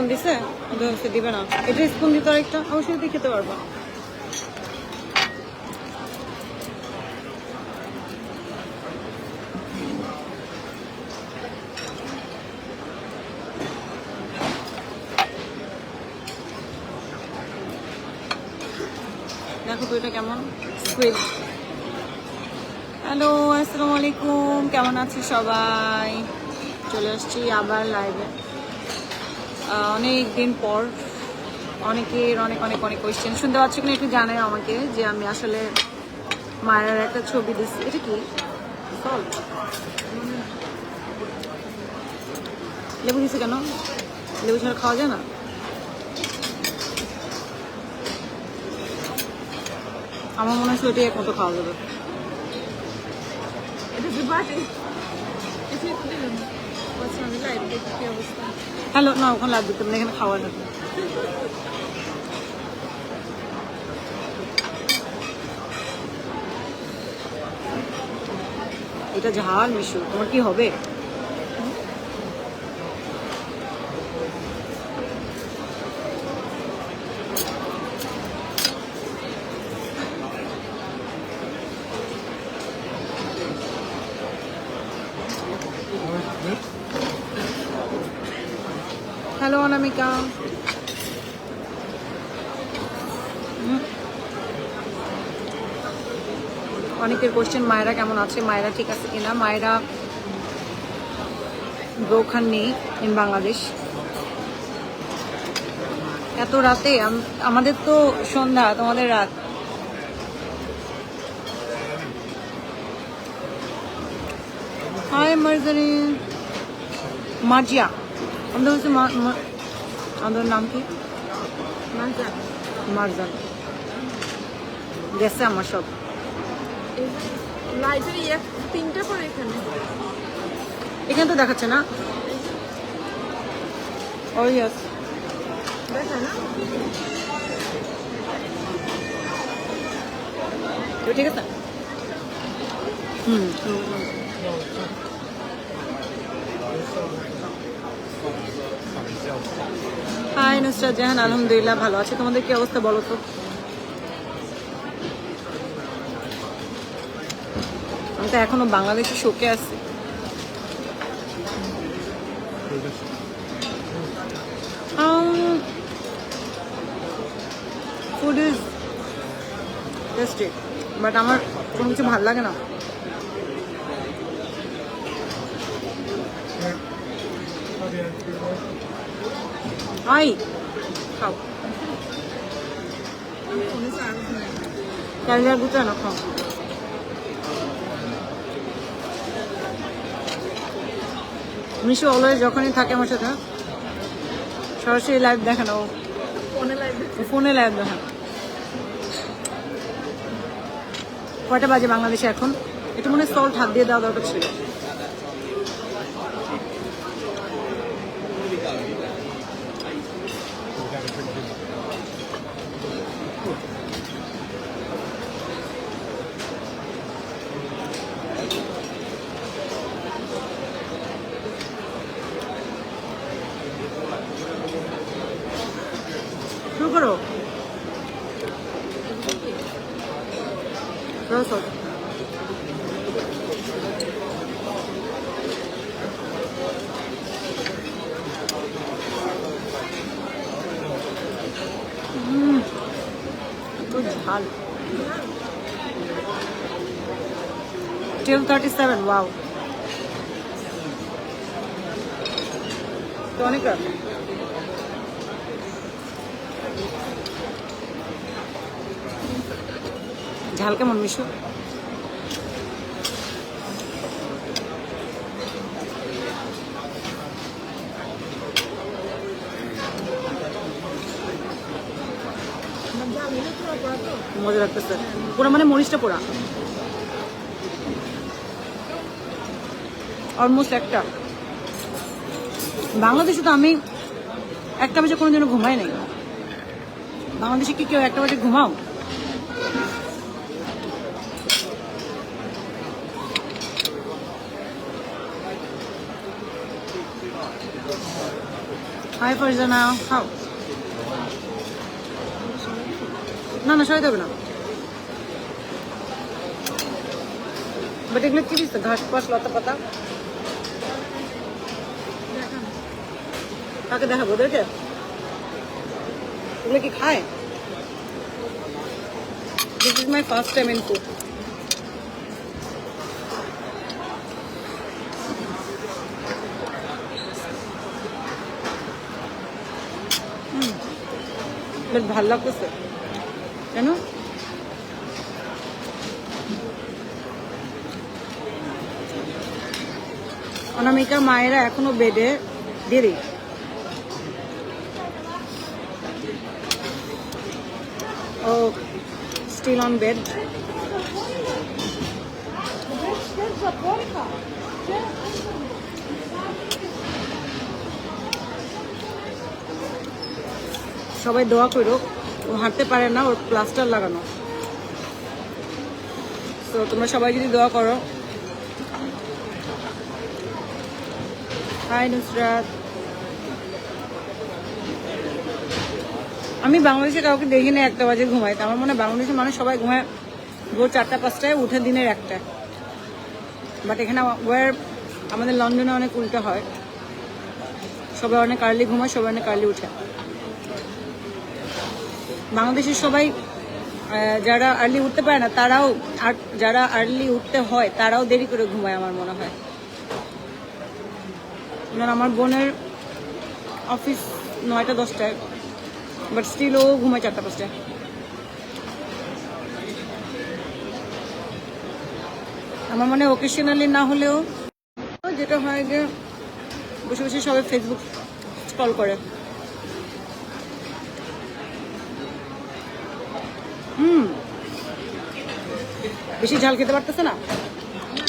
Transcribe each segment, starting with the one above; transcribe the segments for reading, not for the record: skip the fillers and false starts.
Spoon দিছে? ওদের দিবে না। এটা স্পুন দিতে আরেকটা অবশ্যই দিয়ে খেতে পারবা। দেখো তো এটা কেমন স্কুইড। হ্যালো, আসসালামু আলাইকুম, কেমন আছে সবাই? চলে আসছি আবার লাইভে অনেক দিন পর। অনেকের অনেক অনেক অনেক কোয়েশ্চেন শুনতে পাচ্ছি কিনা একটু জানাই আমাকে, যে আমি আসলে মায়ের একটা ছবি দিচ্ছি। এটা কি সল্ট? লেবু দিছে কেন? লেবু ছাড়া খাওয়া যায় না? আমার মনে হচ্ছে ওইটাই একমতো খাওয়া যাবে। হ্যালো, না ওখানে লাভ দিতাম না, এখানে খাওয়া যাবে। এটা ঝাল মিশু, তোমার কি হবে? হ্যালো অনামিকা। অনেকের কোশ্চেন মায়েরা কেমন আছে, মায়েরা ঠিক আছে কিনা। মায়েরা ব্রোখান নেই ইন বাংলাদেশ। এত রাতে আমাদের তো সন্ধ্যা, তোমাদের রাত। হাই মার্জারি মাজিয়া, আমাদের হচ্ছে আমাদের নাম কি? মারজান। মারজান গেছে আমার সব। তিনটা পরে এখানে তো দেখাচ্ছে না। ও ইয়েস, দেখা না। ঠিক আছে। হাই নুসরাত জাহান, আলহামদুলিল্লাহ ভালো আছে। তোমাদের কি অবস্থা বলো তো? আমি তো এখনো বাংলাদেশে শোকে আছি। ফুড ইজ টেস্টি, বাট আমার কোনো কিছু ভালো লাগে না। আই খাও, চার্জার গুছে না খাও। মিশু অলওয়েজ যখনই থাকে আমার সাথে সরাসরি লাইভ দেখে না, ও ফোনে লাইভ দেখে। কয়টা বাজে বাংলাদেশে এখন? এটা মনে হয় সল্ট হাত দিয়ে দেওয়া দরকার ছিল। শুরু করো। সল্ট ঝাল। 12:37, ওয়াও, তো অনেক রাত। ঝাল কেমন মিশু? মজা লাগতেছে পুরো, মানে মরিচটা পোড়া অলমোস্ট একটা। বাংলাদেশে তো আমি 1টা বাজে কোনো দিনও ঘুমাই নাই। বাংলাদেশে কি কেউ 1টা বাজে ঘুমাও? হাই ফারজানা, খাও। না না, সবাই দেবে না। বাট এগুলো কি দিচ্ছে? ঘাস পাশ, লতা পাতা। দেখান। কাকে দেখাবো? ওদেরকে? এগুলো কি খায়? This is my first time in cook. বেশ ভালো লাগতেছে, কেন? অনামিকা মায়েরা এখনো বেডে দেরি। ও স্টিল অন বেড। সবাই দোয়া করো, ও হাঁটতে পারে না, ওর প্লাস্টার লাগানো। তো তোমরা সবাই যদি দোয়া করো। হাই নুসরাত। আমি বাংলাদেশে কাউকে দেখি না 1টা বাজে ঘুমাই। আমার মনে হয় বাংলাদেশের মানুষ সবাই ঘুমায় ভোর 4টা 5টায়, উঠে দিনের 1টায়। বাট এখানে আমাদের লন্ডনে অনেক উল্টো হয়, সবাই অনেক আর্লি ঘুমায়, সবাই অনেক আর্লি উঠে। বাংলাদেশের সবাই যারা আর্লি উঠতে পারে না তারাও, আর যারা আর্লি উঠতে হয় তারাও দেরি করে ঘুমায় আমার মনে হয়। আমার বোনের অফিস 9টা 10টায়, বাট স্টিল ও ঘুমায় 4টা 5টায়। আমার মনে হয় ওকেশনালি না হলেও যেটা হয় যে বসে বসে সবাই ফেসবুক স্ক্রল করে। বেশি ঝাল খেতে পারতেছে না,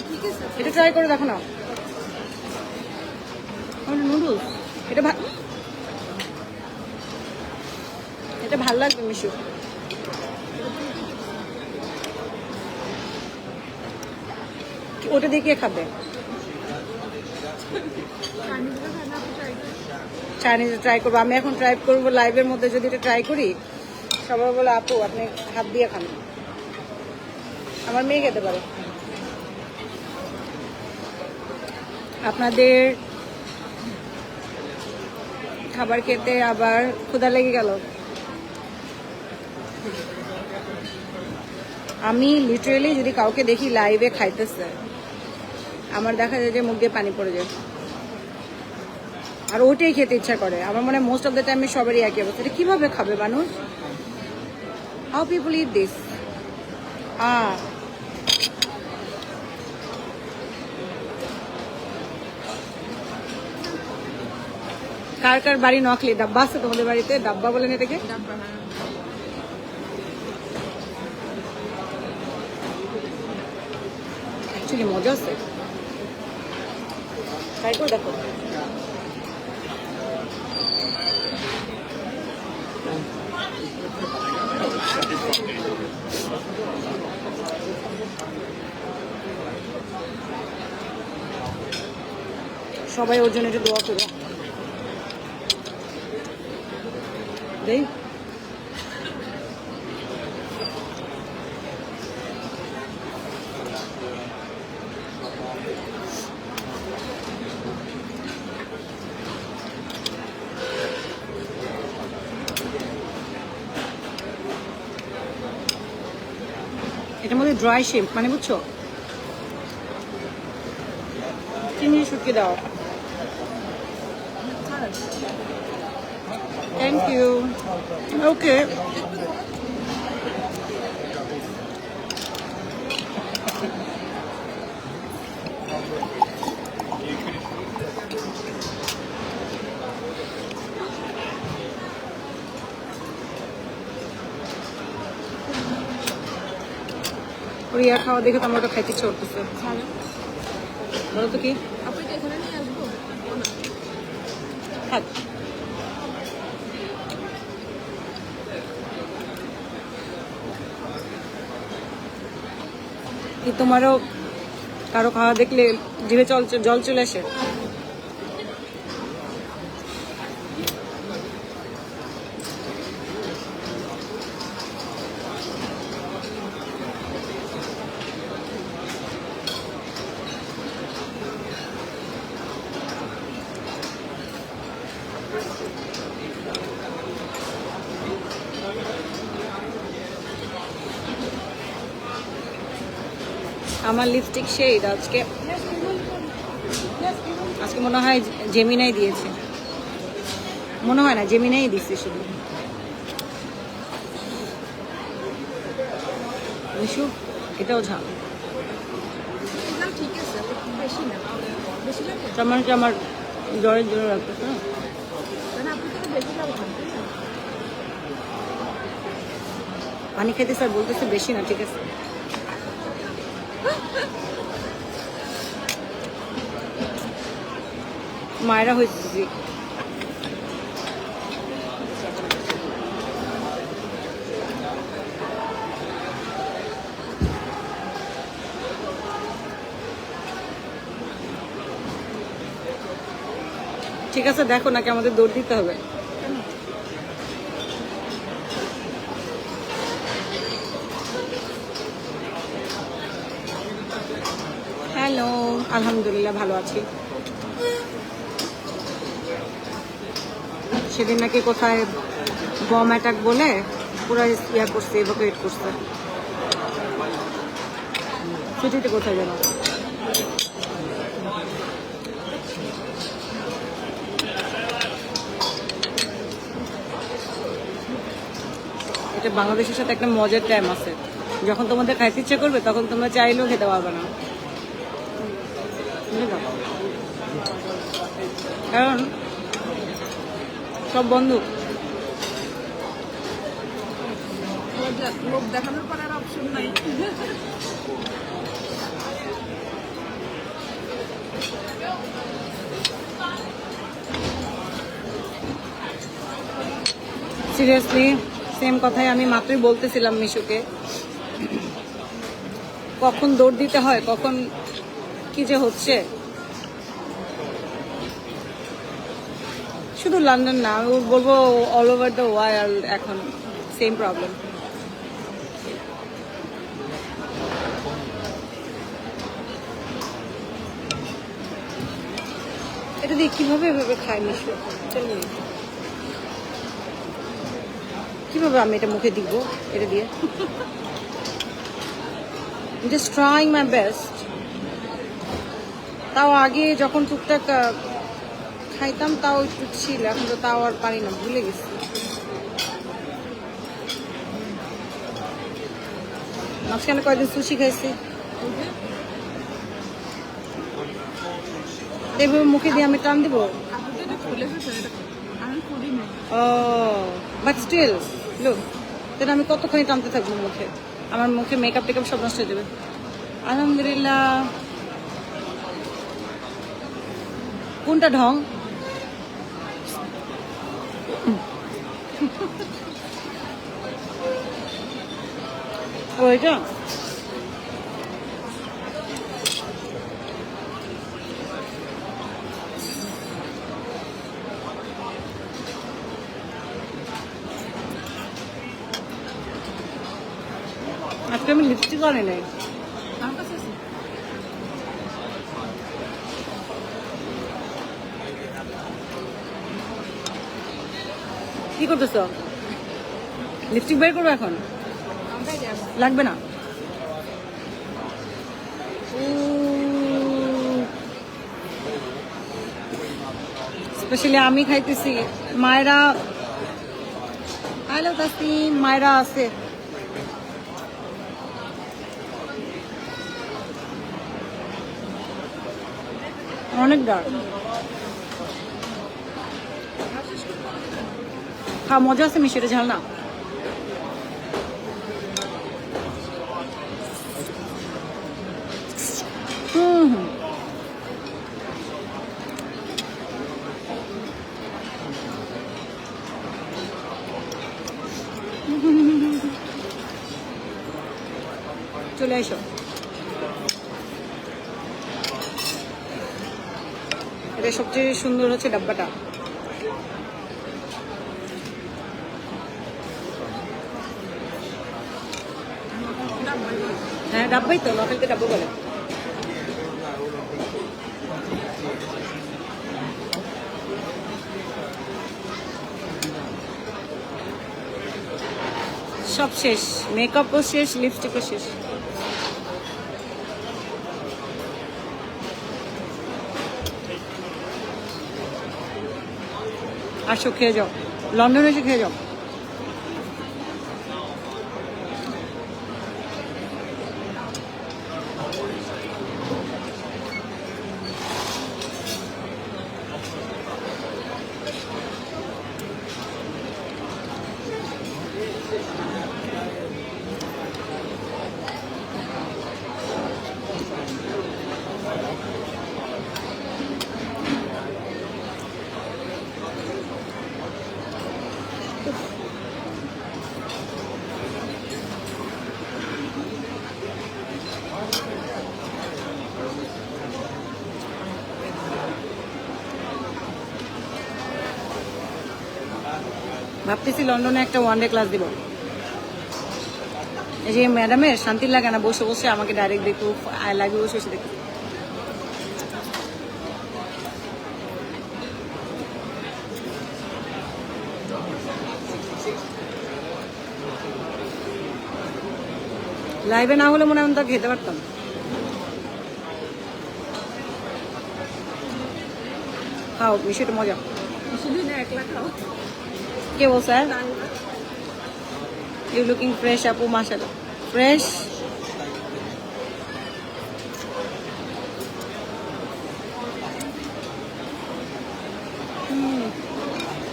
ঠিক আছে। এটা ট্রাই করে দেখো না। নুডলস, এটা ভাল লাগবে মিশু। ওটা দিয়ে কে খাবে? চাইনিজটা খাই না, আপনি ট্রাই করেন। চাইনিজ ট্রাই করবো। আমি এখন ট্রাই করবো লাইভের মধ্যে, যদি এটা ট্রাই করি সবাই বলে আপু আপনি হাত দিয়ে খান। আমার মেয়ে খেতে পারে। আপনাদের খাবার খেতে আবার ক্ষুধা লেগে গেল। আমি লিটারেলি যদি কাউকে দেখি লাইভে খাইতেছে, আমার দেখা যায় যে মুখ দিয়ে পানি পড়ে যায়, আর ওটাই খেতে ইচ্ছা করে। আমার মনে হয় মোস্ট অফ দ্য টাইম সবারই একই অবস্থা। এটা কিভাবে খাবে মানুষ? How people eat this? কার কার বাড়ি নকলি ডাব্বা আছে? তোমাদের বাড়িতে ডাব্বা বলেন এটাকে? ডাব্বা, হ্যাঁ। অ্যাকচুয়ালি মজা আছে, ট্রাই করে দেখো। সবাই ওর জন্য একটু দোয়া করো। দেই এটার মধ্যে ড্রাই শেপ, মানে বুঝছো, চিংড়ি শুটকি দাও। Thank you. ওকে, ওর ইয়া খাওয়া দেখে তো আমার ওটা খাইতে ইচ্ছে করতেছে। ভালো। বলো তো কি? আপু এটা এখানে নিয়ে আসবো? ও না। থাক। কি তোমারও কারো খাওয়া দেখলে জিভে জল চলে আসে? আমার লিপস্টিক শেড আজকে আজকে মনে হয় জেমিনাই দিয়েছে, মনে হয় না জেমিনাই দিচ্ছে শুধু। মিশু এটাও ঝাল, না ঠিক আছে, বেশি না, বেশি লাগে তার মানে কি আমার জ্বরের জন্য রাখতেছে না? মানে আপনি তো বেশি লাগে না, তাই না? পানি খেতে স্যার বলতেছে বেশি না, ঠিক আছে। মায়েরা হয়েছে ঠিক আছে, দেখো নাকি আমাদের দৌড় দিতে হবে? হ্যালো, আলহামদুলিল্লাহ ভালো আছি। সেদিন নাকি কোথায় বম অ্যাটাক বলে পুরো ইয়া করছে, এভাকুয়েট করছে। ছুটিতে কোথায় যেন এটা বাংলাদেশের সাথে একটা মজার টাইম আছে, যখন তোমাদের খাইতে ইচ্ছে করবে তখন তোমরা চাইলেও খেতে পারবে না, বুঝলে? কারণ সব বন্ধু। লোক দেখানোর পর আর অপশন নাই। সিরিয়াসলি সেম কথাই আমি মাত্রই বলতেছিলাম মিশুকে, কখন দৌড় দিতে হয়, কখন কি যে হচ্ছে। শুধু লন্ডন না, আমি বলবো অল ওভার দ্য ওয়ার্ল্ড এখন সেম প্রবলেম। এটা দিয়ে কিভাবে এভাবে খায় মিশু? চলুন, কিভাবে আমি এটা মুখে দিব? এটা দিয়ে জাস্ট ট্রাইং মাই বেস্ট। তাও আগে যখন টুকটাক খাইতাম তাও একটু ছিল, এখন তো তাও আর পারি না, ভুলে গেছি। মাঝখানে কয়েকদিন সুশি খাইছি, এভাবে মুখে দিয়ে আমি টান দিব। আপনি তো এটা খুলে ফেলছেন, এটা আমি করি না। ও বাট স্টিল লুক, তাহলে আমি কতক্ষণই টানতে থাকবো মুখে? আমার মুখে মেকআপ টেকআপ সব নষ্ট হয়ে যাবে। আলহামদুলিল্লাহ। কোনটা ঢং? ওইটা আজকে আমি লিপস্টিক আনি নাই। আমার কাছে আছে। কি করতেছ? লিপস্টিক বের করবো এখন? আমরাই যাবো। লাগবে না। স্পেশালি আমি খাইতেছি, মায়েরা হ্যালো তাসিম, মায়েরা আছে। অনেক ডার্ক। খাওয়া মজা আছে, মিশিয়ে ঝাল না। হুম হুম, চলে এসো। এটা সবচেয়ে সুন্দর হচ্ছে ডাব্বাটা। হ্যাঁ ডাব্বাই তো, নকলকে ডাব্বা বলে। সব শেষ, মেকআপও শেষ, লিপস্টিকও শেষ। আসো খেয়ে যাও, লন্ডনে এসে খেয়ে যাও। ভাবতেছি লন্ডনে একটা ওয়ান ডে ক্লাস দিব। এই যে ম্যাডামের শান্তি লাগে না বসে বসে আমাকে ডাইরেক্ট দেখো, আই লাভ ইউ বসে বসে দেখো। লাইভে না হলে মনে হয় আমি তা খেতে পারতাম। খাও, বিষয়টা মজা। শুধু না একলা খাও। কে বলছে? ইউ লুকিং ফ্রেশ আপু, মাশাআল্লাহ ফ্রেশ।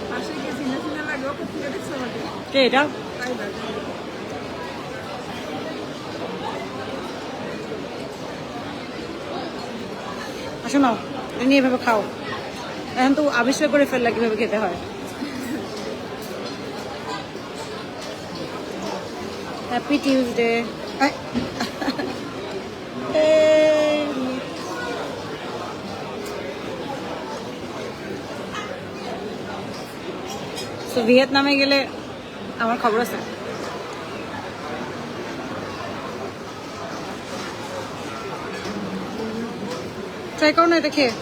পাশে গিয়ে চিনা চিনা লাগে, ওকে থেকে দেখছো আমাকে। কে এটা? তাই না? আসো না, নিয়ে এভাবে খাও। এখন তো আবিষ্কার করে ফেললা কিভাবে খেতে হয়। Happy Tuesday. তো ভিয়েতনামে গেলে আমার খবর আছে। ট্রাই করো না এটা খেয়ে।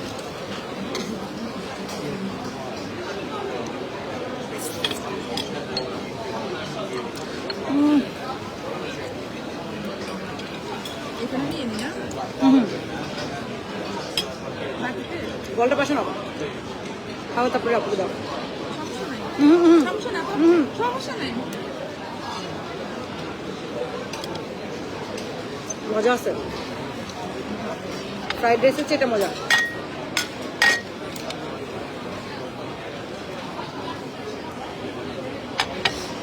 এখানে নিয়ে নি না? বাকিতে? বলটা পাশে নাও, খাও তারপরে আপুকে দাও। সমস্যা নাই। হুম। সমস্যা না, সমস্যা নাই। মজা আছে, ফ্রাইড রাইসের চেয়ে এটা মজা।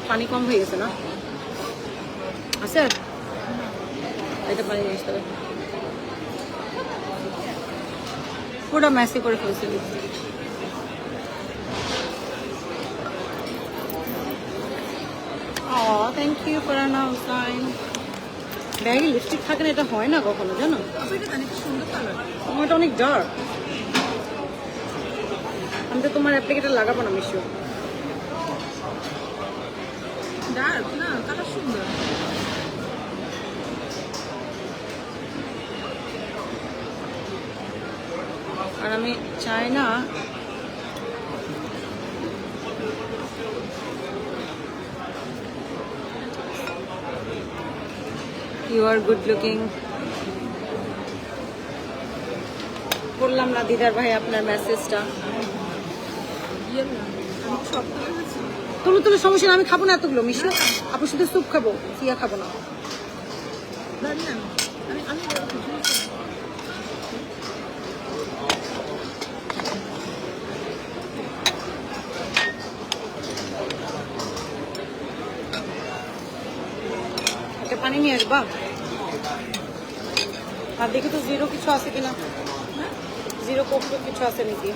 পানি কম হয়ে গেছে না? আছে এটা পানি নিয়ে আসতে হবে। পুরো ম্যাসি করে ফেলছি। Thank you Farhana Hussain. ব্যাগে লিপস্টিক থাকে না, এটা হয় না কখনো, জানো? আপু এটা জানি কি সুন্দর কালার। এটা অনেক ডার্ক। আমি তো তোমার অ্যাপ্লিকেটার লাগাবো না মিশো। ডার্ক না, কালার সুন্দর। আর আমি চাই না ইউ আর গুড লুকিং। বললাম না দিদার ভাই আপনার মেসেজটা। ইয়ে না, আমি সব করেছি। তুলো তুলো, সমস্যা না, আমি খাবো না এতগুলো মিশো। আপু শুধু স্যুপ খাবো, সিয়া খাবো না। জানি না, আমি আমি একটা পানি নিয়ে আসবা। আর দেখি তো জিরো কিছু আছে কিনা, জিরো কোক কিছু আছে নাকি।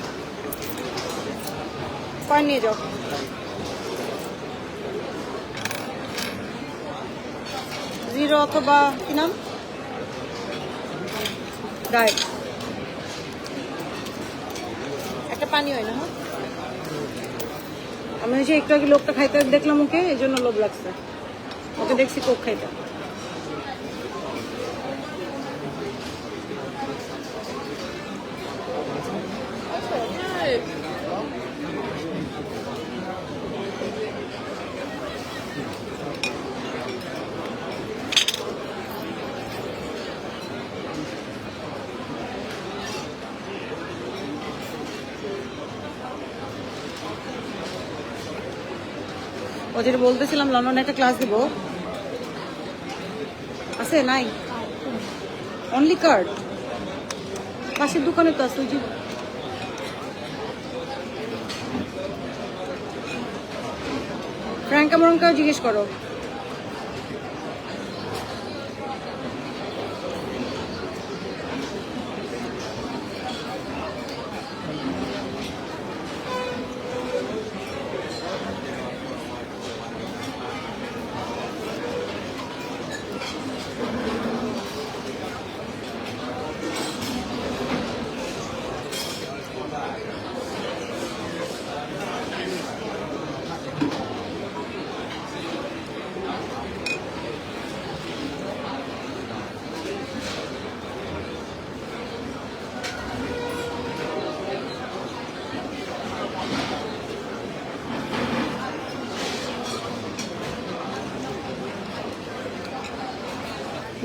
কয়েন নিয়ে যাও। জিরো অথবা কি নাম, ডায়েট। একটা পানি হয় না? হ্যাঁ, আমি হচ্ছে একটু আগে লোকটা খাইতে দেখলাম ওকে, এই জন্য লোভ লাগছে। ওকে দেখছি কোক খাইতে। যেটা বলতেছিলাম লন্ডনে একটা ক্লাস দিব, আছে নাই? অনলি কার্ড পাশের দোকানে তো আছে, ওই যে ফ্র্যাঙ্কা মরঙ্কাও জিজ্ঞেস করো।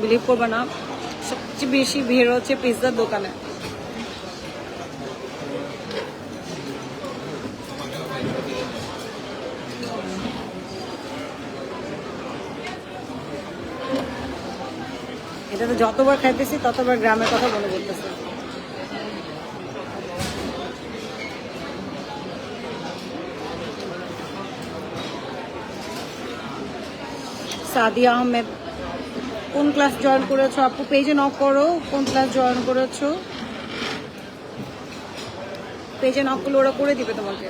বিলিভ করবে না, সবচেয়ে বেশি ভিড় হচ্ছে পিৎজার দোকানে। এটাতে যতবার খাইতেছি ততবার গ্রামের কথা মনে পড়তেছে। সাদিয়া আহমেদ, কোন ক্লাস জয়েন করেছো আপু? পেজে নক করো, কোন ক্লাস জয়েন করেছো। পেজে নক করলে ওরা করে দিবে তোমাকে।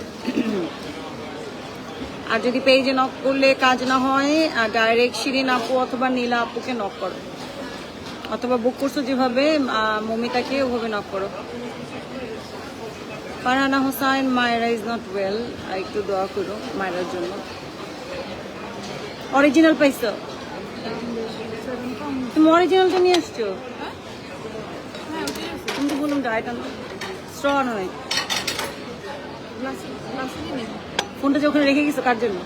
আর যদি পেজে নক করলে কাজ না হয়, ডাইরেক্ট শিরিন আপু অথবা নীলা আপুকে নক করো, অথবা বুক করছো যেভাবে মমিতাকে ওভাবে নক করো। ফারহানা হোসাইন, মায়েরা ইজ নট ওয়েল, একটু দোয়া করো মায়েরার জন্য। অরিজিনাল পাইছো? তুমি অরিজিনালটা নিয়ে আসছো? তুমি তো বললাম ডায়েট আনো, স্ট্র আনো নাই। ফোনটা যে ওখানে রেখে গেছো কার জন্য?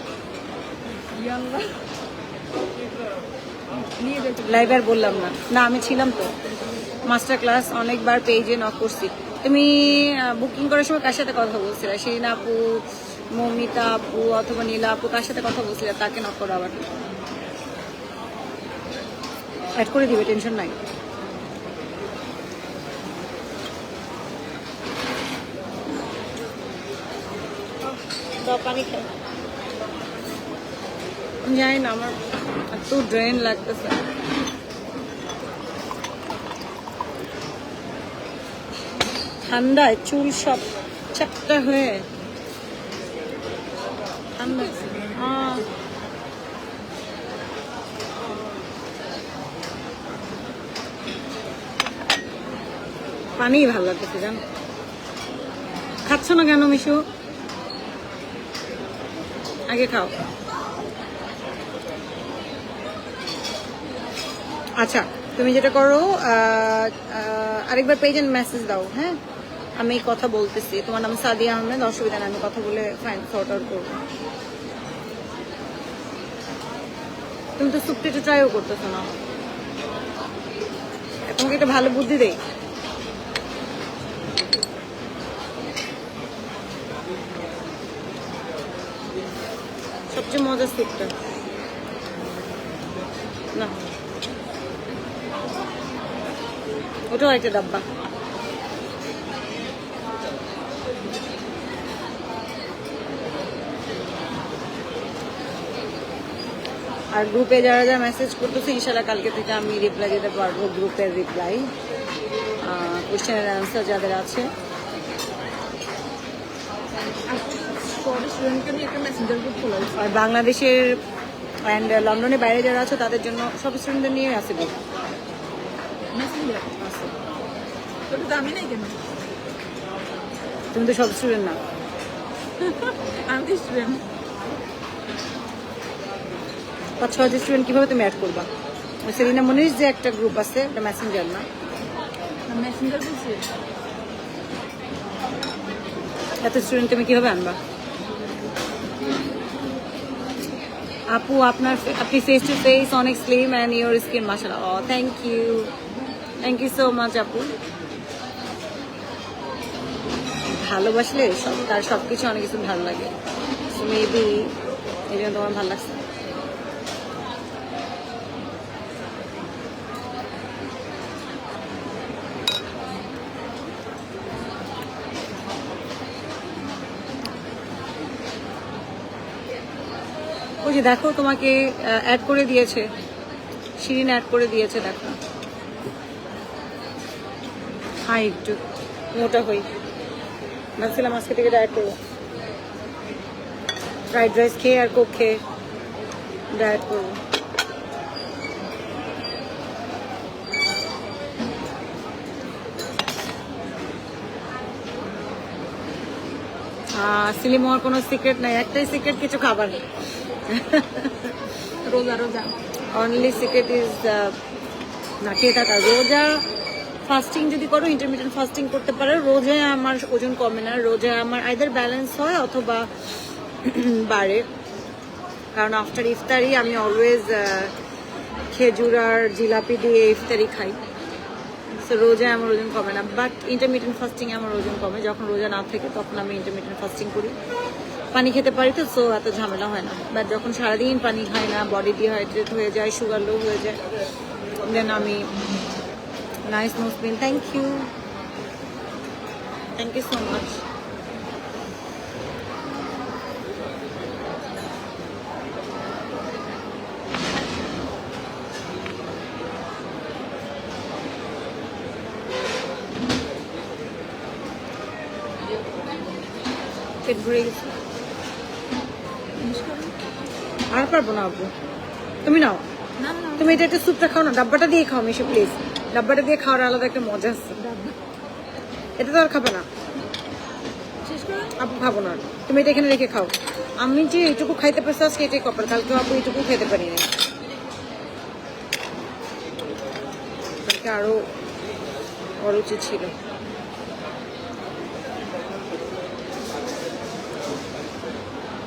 লাইভ আর বললাম না, না আমি ছিলাম তো। মাস্টার ক্লাস অনেকবার পেজে নক করছি। তুমি বুকিং করার সময় কার সাথে কথা বলছিলে? শিরিন আপু, মমিতা আপু অথবা নীলা আপু, কার সাথে কথা বলছিলে? তাকে নক করো, আবার অ্যাড করে দিবে, টেনশন নাই। পানি খাই, আমি জানি না, আমার এত ড্রেন লাগতেছে। ঠান্ডায় চুল সব চাপটা হয়ে ঠান্ডা। পানি ভালো লাগতেছে জানো। খাচ্ছ না কেন মিশু? আগে খাও। আচ্ছা, তুমি যেটা করো, আরেকবার পেজে মেসেজ দাও। হ্যাঁ, আমি কথা বলতেছি। তোমার নাম সাদিয়া আহমেদ, অসুবিধা নেই, আমি কথা বলে ফাইন সর্ট আউট করবো। তুমি তো সুপটা একটু ট্রাইও করতেছো না। তোমাকে একটা ভালো বুদ্ধি দেই, সবচেয়ে মজার সুপটা না, ওটাও একটা ডাব্বা। আর গ্রুপে যারা যারা মেসেজ করতেছে, ইনশাল্লাহ কালকে থেকে আমি রিপ্লাই দিতে পারবো। গ্রুপের রিপ্লাই, কোয়েশ্চেনের অ্যান্সার যাদের আছে। আর বাংলাদেশের অ্যান্ড লন্ডনের বাইরে যারা আছে তাদের জন্য সব স্টুডেন্টদের নিয়ে আসে গ্রুপ। তুমি তো সব স্টুডেন্ট না। আমি তো স্টুডেন্ট। 5-6 স্টুডেন্ট কিভাবে তুমি অ্যাড করবা? ওই সেলিনা মনির যে একটা গ্রুপ আছে, ওটা মেসেঞ্জার না, মেসেঞ্জার বলছি। এত স্টুডেন্ট তুমি কিভাবে আনবা? আপু আপনি ফেস টু ফেস অনেক স্লিম অ্যান্ড ইউর স্কিন মাশাআল্লাহ। ও থ্যাংক ইউ সো মাচ আপু। ভালোবাসলে তার সবকিছু অনেক কিছু ভালো লাগে। মেবি এই জন্য তোমার ভালো লাগছে। ওই যে দেখো তোমাকে অ্যাড করে দিয়েছে, শিরিন অ্যাড করে দিয়েছে, দেখো। হাই একটু মোটা হই, ভাবছিলাম আজকে থেকে ডায়েট করবো, ফ্রাইড রাইস খেয়ে আর কোক খেয়ে ডায়েট করবো। সিলিম হওয়ার কোনো সিক্রেট নাই, একটাই সিক্রেট কিছু খাবার। রোজা রোজা অনলি সিক্রেট ইজ না খেয়ে থাকা। রোজা ফাস্টিং যদি করো, ইন্টারমিডিয়েন্ট ফাস্টিং করতে পারো, রোজায় আমার ওজন কমে না, রোজায় আমার আইদার ব্যালেন্স হয় অথবা বাড়ে। কারণ আফটার ইফতারি আমি অলওয়েজ খেজুর আর জিলাপি দিয়ে ইফতারি খাই, সো রোজায় আমার ওজন কমে না। বাট ইন্টারমিডিয়েন্ট ফাস্টিংয়ে আমার ওজন কমে, যখন রোজা না থাকে তখন আমি ইন্টারমিডিয়েন্ট ফাস্টিং করি, পানি খেতে পারি তো, সো এত ঝামেলা হয় না। বাট যখন সারাদিন পানি খাই না, বডি ডিহাইড্রেট হয়ে যায়, সুগার লো হয়ে যায়, দেন আমি nice Muslim. Thank you so much. পেট ভরে গেছে, আর পারবো না আপু, তুমি নাও। না না তুমি এটা একটা স্যুপটা খাও না, ডাব্বাটা দিয়ে খাও মিশো প্লিজ, ডাব্বাটা দিয়ে খাওয়ার আলাদা একটা মজা আছে, এটা তো আর খাবে না শেষ করে আপু, খাবো না আর। তুমি এটা এখানে রেখে খাও। আমি যে এইটুকু খাইতে পারছি আজকে এটাই কপাল, কালকে আপু এইটুকু খেতে পারি না, কালকে আরো অরুচি ছিল।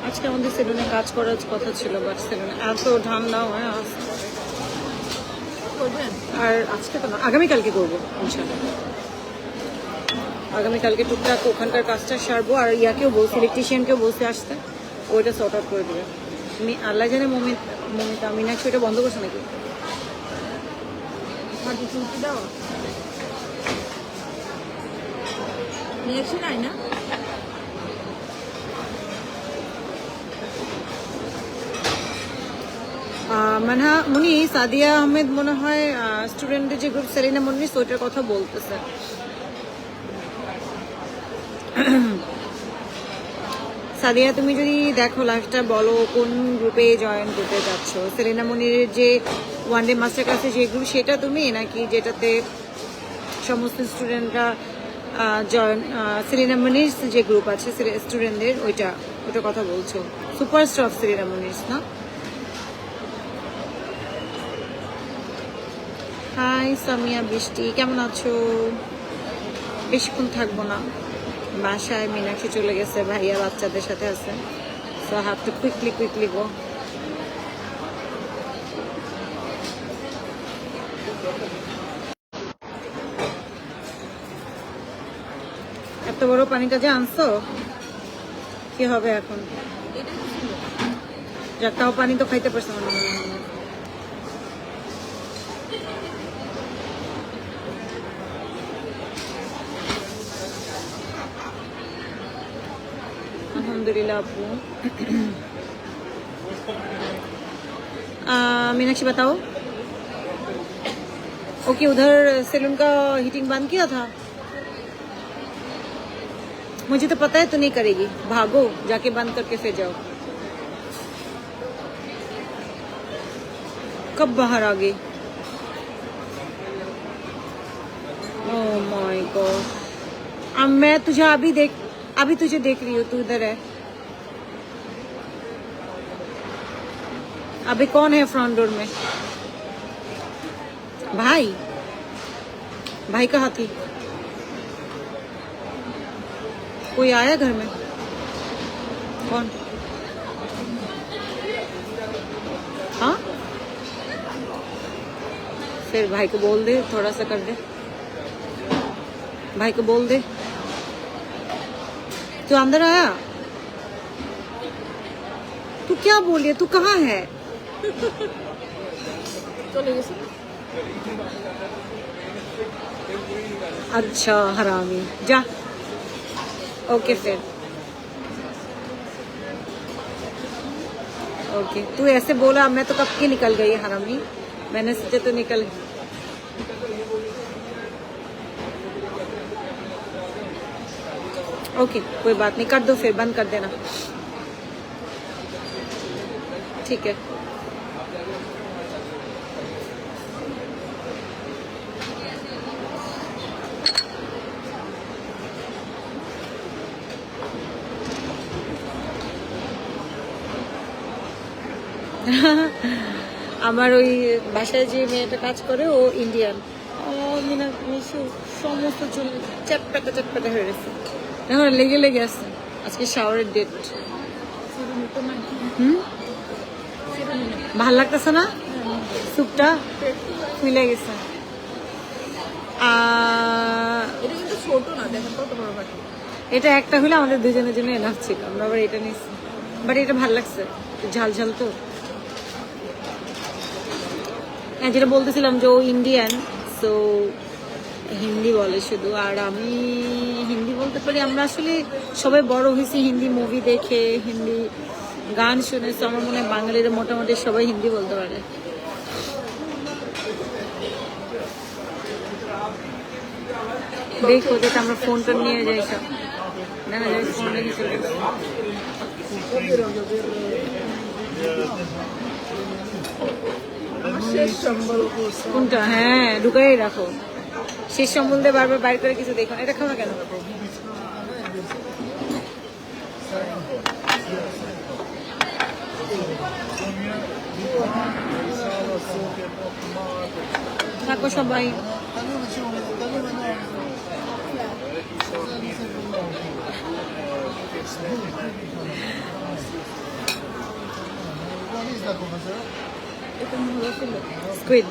আজকে আমাদের সেলুনে কাজ করার কথা ছিল, বাট সেলুনে এত ঠান্ডা হয়ে আসছে। করবেন আর আজকে তো না, আগামীকালকে করবো ইনশাল্লাহ। আগামীকালকে টুকটাক ওখানকার কাজটা সারবো, আর ইয়াকেও বলছি, ইলেকট্রিশিয়ানকেও বলতে আসতে, ওইটা সর্ট আউট করে দেবে। আমি আল্লাহ জানে মমিতা মীনাক্ষী ওইটা বন্ধ করছে নাকি। মাটি চুলকি দাও নিয়েছি নাই না মানহা মুনি সাদিয়া আহমেদ মনে হয় স্টুডেন্টদের যে গ্রুপ সেলিনা মনিস ওইটার কথা বলতেছে। সাদিয়া তুমি যদি দেখো লাইফটা বলো কোন গ্রুপে জয়েন করতে যাচ্ছ, সেলিনা মনির যে ওয়ান ডে মাস্টার ক্লাসে যে গ্রুপ সেটা তুমি, নাকি যেটাতে সমস্ত স্টুডেন্টরা জয়েন, সেলিনা মনির যে গ্রুপ আছে স্টুডেন্টদের ওইটা কথা বলছো? সুপার স্টাফ সেলিনা মনির না? হাই সামিয়া বৃষ্টি, কেমন আছো? বেশিক্ষণ থাকবো না, বাসায় মীনাক্ষী চলে গেছে, ভাইয়া বাচ্চাদের সাথে আছে, সো হ্যাভ টু কুইকলি গো। এত বড় পানিটা যে আনছো কি হবে এখন? এটা কি ছিল যাক, তাও পানি তো খাইতে পারছো না। अल्हम्दुलिल्लाह आपू। मीनाक्षी बताओ, ओके उधर सैलून का हीटिंग बंद किया था? मुझे तो पता है तो नहीं करेगी, भागो जाके बंद करके फिर जाओ। कब बाहर आ गई? ओह माय गॉड, अब मैं तुझे अभी तुझे देख रही हूँ, तू इधर है। अभी कौन है फ्रंट डोर में? भाई कहाँ थी? कोई आया घर में? कौन? हाँ, फिर भाई को बोल दे, थोड़ा सा कर दे, भाई को बोल दे। तू अंदर आया? तू तू क्या बोल रही है? तू कहाँ है? চলে গেছে। अच्छा हरामी जा। ओके फिर ओके, तू ऐसे बोला मैं तो कब की निकल गई हरामी, मैंने सोचा तो निकल। ओके कोई बात नहीं, कर दो फिर, बंद कर देना, ठीक है। আমার ওই বাসায় যে মেয়েটা কাজ করে ও ইন্ডিয়ান, সমস্ত চুল চ্যাটপ্যাটা হয়ে গেছে, এখন লেগে লেগে আছে। আজকে শাওয়ারের ডেট। ভাল লাগতেছে না স্যুপটা? মিলে গেছে। এটা কিন্তু ছোট না, দেখেন কত বড় বাটি। এটা একটা হলে আমাদের দুজনের জন্য এনাফ ছিল, আমরা আবার এটা নিয়েছি, বাট এটা ভাল লাগছে, ঝাল ঝাল তো। হ্যাঁ, যেটা বলতেছিলাম যে ও ইন্ডিয়ান, সো হিন্দি বলে শুধু, আর আমি হিন্দি বলতে পারি। আমরা আসলে সবাই বড় হয়েছি হিন্দি মুভি দেখে, হিন্দি গান শুনে, তো আমার মনে হয় বাঙালিরা মোটামুটি সবাই হিন্দি বলতে পারে। দেখো যেটা আমরা ফোনটা নিয়ে যাই সব, না না ফোন রেখে চলে গেছি। কোনটা? হ্যাঁ ঢুকাই রাখো, শেষ সম্বল দিয়ে বারবার বাইর করে কিছু দেখো না। এটা খাও না কেন? থাকো সবাই। স্কুইড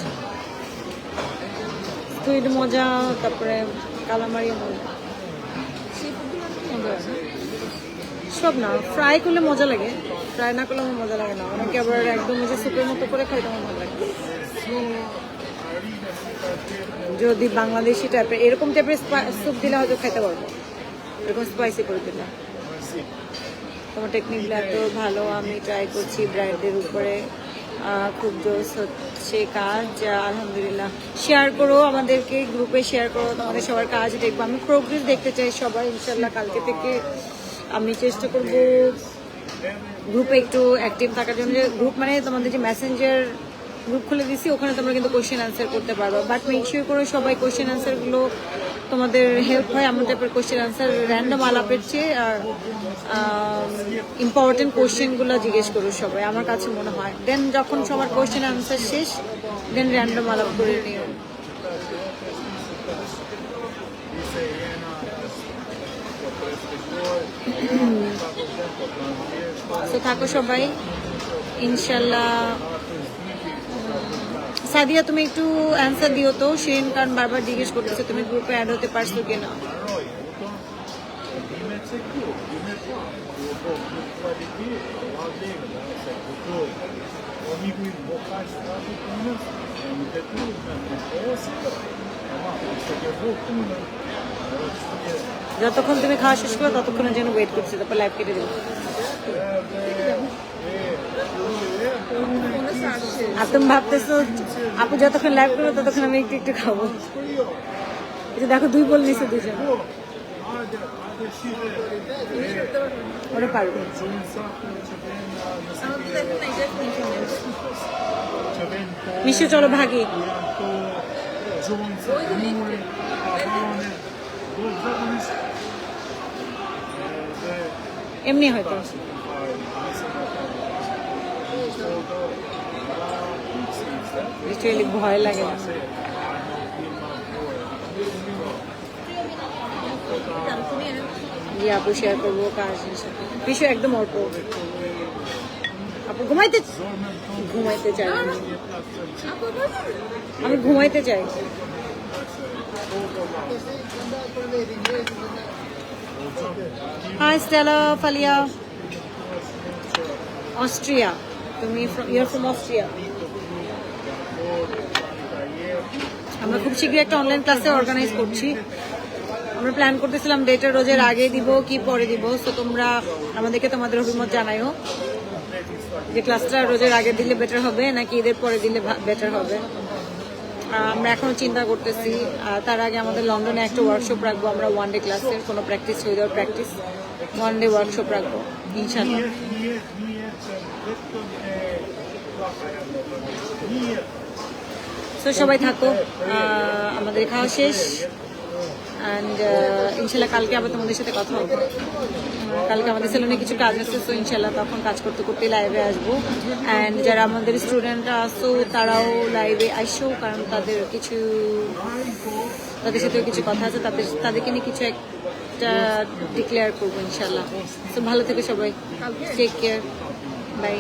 স্কুইড মজা, তারপরে কালামারিও মজা। সব না, ফ্রাই করলে মজা লাগে, ফ্রাই না করলে আমার মজা লাগে না। অনেকে আবার একদম যে সুপের মতো করে খাই, তখন ভালো লাগে। যদি বাংলাদেশি টাইপের এরকম টাইপের স্যুপ দিলে হয়তো খাইতে পারবো, এরকম স্পাইসি করে দিলে। তোমার টেকনিকগুলো এত ভালো, আমি ট্রাই করছি ব্রাইডদের উপরে, খুব জোস হচ্ছে কাজ, আলহামদুলিল্লাহ। শেয়ার করো আমাদেরকে, গ্রুপে শেয়ার করো, তোমাদের সবার কাজ দেখবো, আমি প্রোগ্রেস দেখতে চাই সবাই। ইনশাল্লাহ কালকে থেকে আমি চেষ্টা করব গ্রুপে একটু অ্যাক্টিভ থাকার জন্য। গ্রুপ মানে তোমাদের যে মেসেঞ্জার গ্রুপ খুলে দিছি, ওখানে তোমরা কিন্তু কোয়েশ্চেন আনসার করতে পারবে, বাট মেক শিওর করো সবাই কোয়েশ্চেন আনসারগুলো তোমাদের হেল্প হয়। এমন টাইপের কোয়েশ্চেন আনসার, র্যান্ডম আলাপের চেয়ে আর ইম্পর্টেন্ট কোয়েশ্চেনগুলো জিজ্ঞেস করো সবাই, আমার কাছে মনে হয়। দেন যখন সবার কোয়েশ্চেন আনসার শেষ, দেন র্যান্ডম আলাপ করে নিও। তো থাকো সবাই ইনশাল্লাহ। সাদিয়া তুমি একটু অ্যান্সার দিও তো শিরিন, কারণ বারবার জিজ্ঞেস করতেছে তুমি গ্রুপে অ্যাড হতে পারছো কিনা। যতক্ষণ তুমি খাওয়া শেষ করো ততক্ষণের জন্য ওয়েট করছি, তারপর লাইভ কেটে দেবো। আর তুমি ভাবতেছো আপু যতক্ষণ লাইভ করবো ততক্ষণ আমি একটু একটু খাবো। এটা দেখো দুই বল নিছে দুজন, ওরা পারবে। মিশু চলো ভাগি। এমনি হয়তো ভয় লাগে না। আপু শেয়ার করবো কাজ, বিষয় একদম অল্প। আপু ঘুমাইতে চাই, আমি ঘুমাইতে চাই। হাই স্টেলা, ফালিয়া, অস্ট্রিয়া। তুমি ইউর ফ্রম অস্ট্রিয়া। আমরা খুব শীঘ্রই একটা অনলাইন ক্লাসে অর্গানাইজ করছি। আমরা প্ল্যান করতেছিলাম ডেটটা রোজের আগে দিব কি পরে দিব, সো তোমরা আমাদেরকে তোমাদের অভিমত জানাইও যে ক্লাসটা রোজের আগে দিলে বেটার হবে নাকি ঈদের পরে দিলে বেটার হবে। আমরা এখনো চিন্তা করতেছি। তার আগে আমাদের লন্ডনে একটা ওয়ার্কশপ রাখবো আমরা, ওয়ান ডে ক্লাসের, কোনো practice without practice, one day workshop রাখবো ইনশাল্লাহ। তো সবাই থাকো, আমাদের খাওয়া শেষ অ্যান্ড ইনশাল্লাহ কালকে আবার তোমাদের সাথে কথা হবে। কালকে আমাদের সেলুনে কিছু কাজ আছে, সো ইনশাল্লাহ তখন কাজ করতে করতে লাইভে আসবো। অ্যান্ড যারা আমাদের স্টুডেন্টরা আসো তারাও লাইভে আসো, কারণ তাদের সাথেও কিছু কথা আছে, তাদেরকে নিয়ে কিছু একটা ডিক্লেয়ার করবো ইনশাল্লাহ। তো ভালো থেকো সবাই, টেক কেয়ার, বাই।